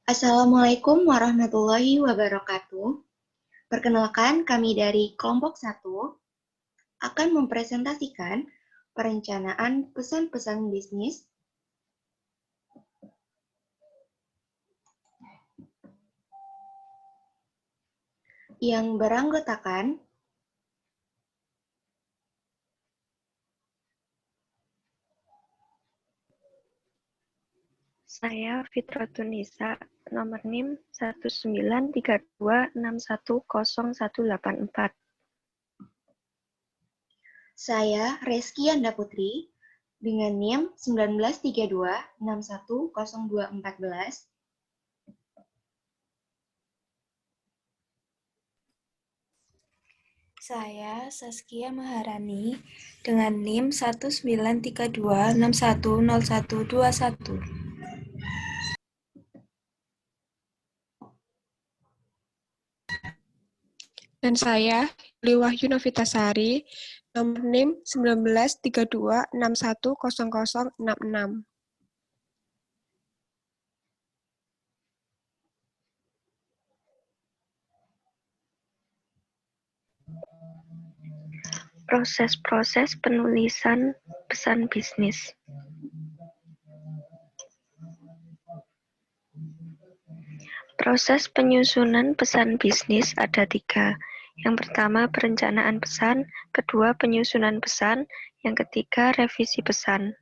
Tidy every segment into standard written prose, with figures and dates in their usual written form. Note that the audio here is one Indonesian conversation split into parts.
Assalamualaikum warahmatullahi wabarakatuh. Perkenalkan, kami dari kelompok 1 akan mempresentasikan perencanaan pesan-pesan bisnis yang beranggotakan Saya Fitrotun Nisa, nomor NIM 19326101844. saya Reski Anda Putri dengan NIM 1932610214. Saya Saskia Maharani dengan NIM 1932610121. Dan saya, Yuli Wahyu Novitasari, nomor NIM 1932610066. Proses-proses penulisan pesan bisnis. Proses penyusunan pesan bisnis ada 3. Yang pertama, perencanaan pesan. Kedua, penyusunan pesan. Yang ketiga, revisi pesan.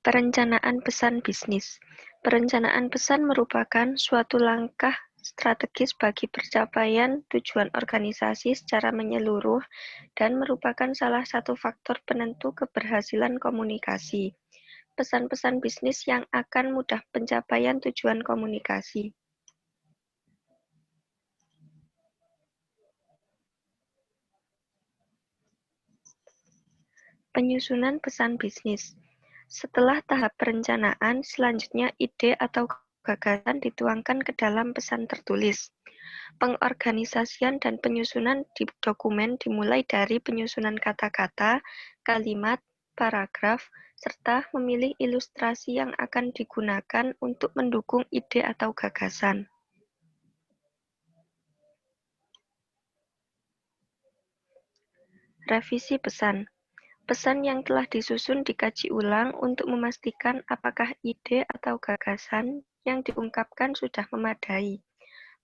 Perencanaan pesan bisnis. Perencanaan pesan merupakan suatu langkah strategis bagi pencapaian tujuan organisasi secara menyeluruh dan merupakan salah satu faktor penentu keberhasilan komunikasi. Pesan-pesan bisnis yang akan mudah pencapaian tujuan komunikasi. Penyusunan pesan bisnis. Setelah tahap perencanaan, selanjutnya ide atau gagasan dituangkan ke dalam pesan tertulis. Pengorganisasian dan penyusunan di dokumen dimulai dari penyusunan kata-kata, kalimat, paragraf, serta memilih ilustrasi yang akan digunakan untuk mendukung ide atau gagasan. Revisi pesan. Pesan yang telah disusun dikaji ulang untuk memastikan apakah ide atau gagasan yang diungkapkan sudah memadai.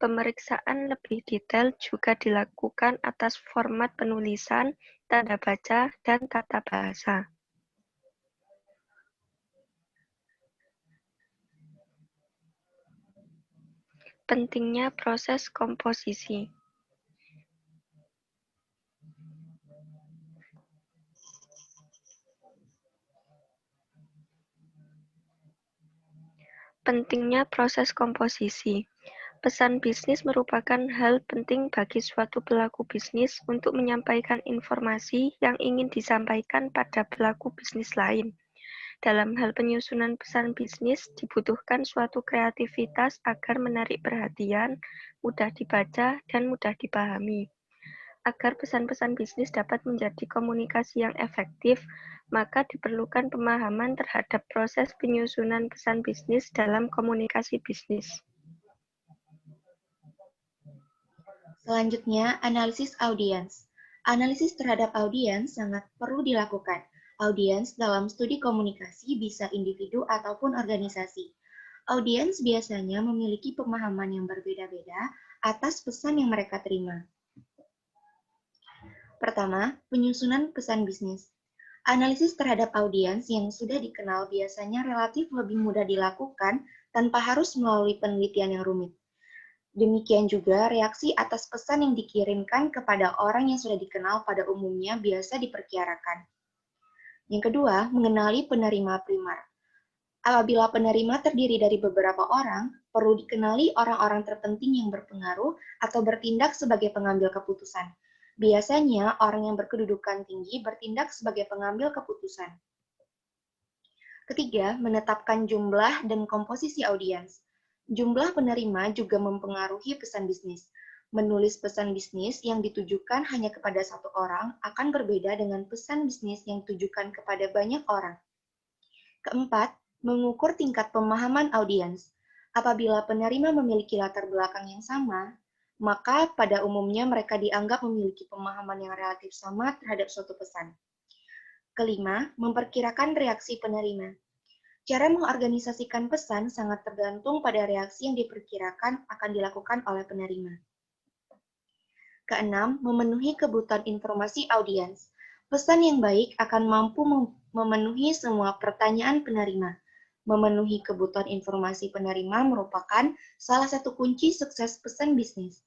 Pemeriksaan lebih detail juga dilakukan atas format penulisan, tanda baca, dan tata bahasa. Pentingnya proses komposisi. Pentingnya proses komposisi. Pesan bisnis merupakan hal penting bagi suatu pelaku bisnis untuk menyampaikan informasi yang ingin disampaikan pada pelaku bisnis lain. Dalam hal penyusunan pesan bisnis, dibutuhkan suatu kreativitas agar menarik perhatian, mudah dibaca, dan mudah dipahami. Agar pesan-pesan bisnis dapat menjadi komunikasi yang efektif, maka diperlukan pemahaman terhadap proses penyusunan pesan bisnis dalam komunikasi bisnis. Selanjutnya, analisis audiens. Analisis terhadap audiens sangat perlu dilakukan. Audiens dalam studi komunikasi bisa individu ataupun organisasi. Audiens biasanya memiliki pemahaman yang berbeda-beda atas pesan yang mereka terima. Pertama, penyusunan pesan bisnis. Analisis terhadap audiens yang sudah dikenal biasanya relatif lebih mudah dilakukan tanpa harus melalui penelitian yang rumit. Demikian juga reaksi atas pesan yang dikirimkan kepada orang yang sudah dikenal pada umumnya biasa diperkirakan. Yang kedua, mengenali penerima primer. Apabila penerima terdiri dari beberapa orang, perlu dikenali orang-orang terpenting yang berpengaruh atau bertindak sebagai pengambil keputusan. Biasanya, orang yang berkedudukan tinggi bertindak sebagai pengambil keputusan. Ketiga, menetapkan jumlah dan komposisi audiens. Jumlah penerima juga mempengaruhi pesan bisnis. Menulis pesan bisnis yang ditujukan hanya kepada satu orang akan berbeda dengan pesan bisnis yang ditujukan kepada banyak orang. Keempat, mengukur tingkat pemahaman audiens. Apabila penerima memiliki latar belakang yang sama, maka pada umumnya mereka dianggap memiliki pemahaman yang relatif sama terhadap suatu pesan. Kelima, memperkirakan reaksi penerima. Cara mengorganisasikan pesan sangat tergantung pada reaksi yang diperkirakan akan dilakukan oleh penerima. Keenam, memenuhi kebutuhan informasi audiens. Pesan yang baik akan mampu memenuhi semua pertanyaan penerima. Memenuhi kebutuhan informasi penerima merupakan salah satu kunci sukses pesan bisnis.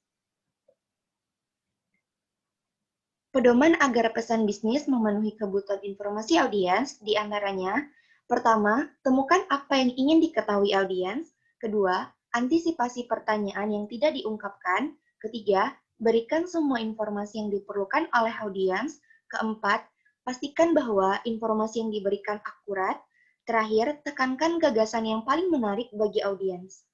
Pedoman agar pesan bisnis memenuhi kebutuhan informasi audiens diantaranya, pertama, temukan apa yang ingin diketahui audiens. Kedua, antisipasi pertanyaan yang tidak diungkapkan. Ketiga, berikan semua informasi yang diperlukan oleh audiens. Keempat, pastikan bahwa informasi yang diberikan akurat. Terakhir, tekankan gagasan yang paling menarik bagi audiens.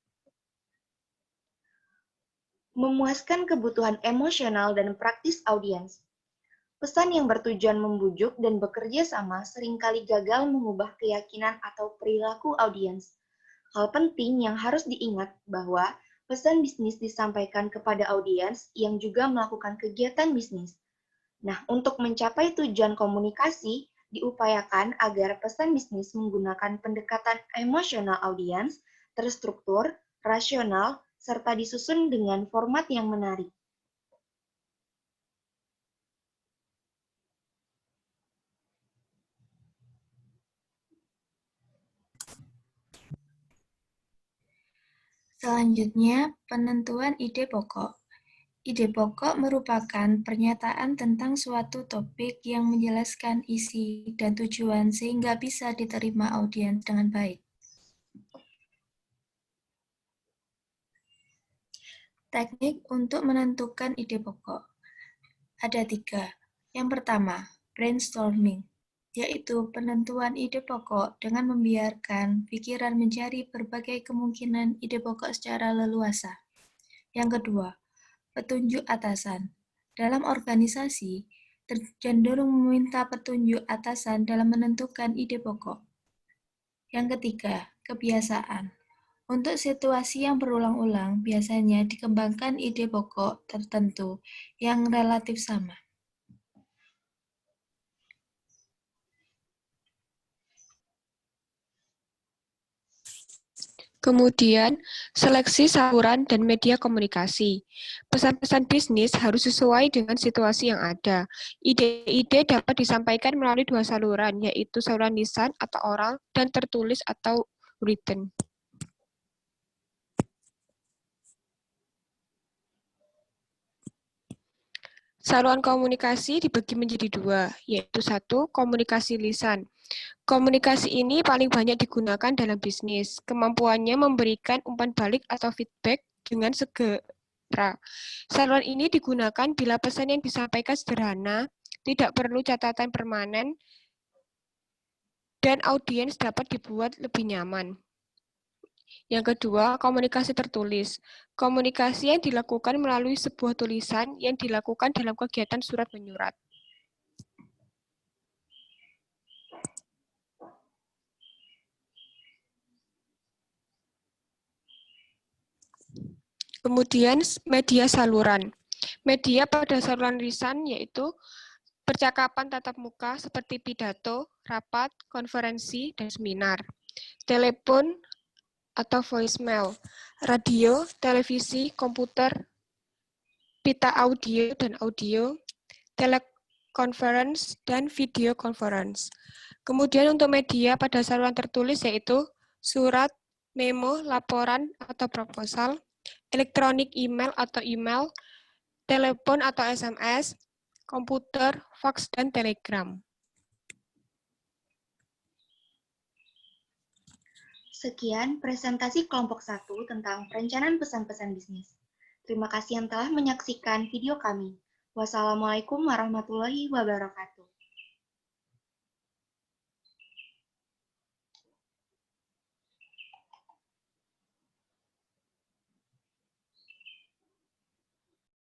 Memuaskan kebutuhan emosional dan praktis audiens. Pesan yang bertujuan membujuk dan bekerja sama seringkali gagal mengubah keyakinan atau perilaku audiens. Hal penting yang harus diingat bahwa pesan bisnis disampaikan kepada audiens yang juga melakukan kegiatan bisnis. Nah, untuk mencapai tujuan komunikasi, diupayakan agar pesan bisnis menggunakan pendekatan emosional audiens, terstruktur, rasional, serta disusun dengan format yang menarik. Selanjutnya, penentuan ide pokok. Ide pokok merupakan pernyataan tentang suatu topik yang menjelaskan isi dan tujuan sehingga bisa diterima audiens dengan baik. Teknik untuk menentukan ide pokok. Ada 3. Yang pertama, brainstorming, yaitu penentuan ide pokok dengan membiarkan pikiran mencari berbagai kemungkinan ide pokok secara leluasa. Yang kedua, petunjuk atasan. Dalam organisasi, cenderung meminta petunjuk atasan dalam menentukan ide pokok. Yang ketiga, kebiasaan. Untuk situasi yang berulang-ulang, biasanya dikembangkan ide pokok tertentu yang relatif sama. Kemudian, seleksi saluran dan media komunikasi. Pesan-pesan bisnis harus sesuai dengan situasi yang ada. Ide-ide dapat disampaikan melalui 2 saluran, yaitu saluran lisan atau oral dan tertulis atau written. Saluran komunikasi dibagi menjadi 2, yaitu 1, komunikasi lisan. Komunikasi ini paling banyak digunakan dalam bisnis. Kemampuannya memberikan umpan balik atau feedback dengan segera. Saluran ini digunakan bila pesan yang disampaikan sederhana, tidak perlu catatan permanen, dan audiens dapat dibuat lebih nyaman. Yang kedua, komunikasi tertulis. Komunikasi yang dilakukan melalui sebuah tulisan yang dilakukan dalam kegiatan surat menyurat. Kemudian media saluran. Media pada saluran lisan yaitu percakapan tatap muka seperti pidato, rapat, konferensi, dan seminar. Telepon atau voicemail, radio, televisi, komputer, pita audio dan audio, teleconference, dan video conference. Kemudian untuk media pada saluran tertulis yaitu surat, memo, laporan atau proposal, elektronik email atau email, telepon atau SMS, komputer, fax, dan telegram. Sekian presentasi kelompok 1 tentang perencanaan pesan-pesan bisnis. Terima kasih yang telah menyaksikan video kami. Wassalamualaikum warahmatullahi wabarakatuh.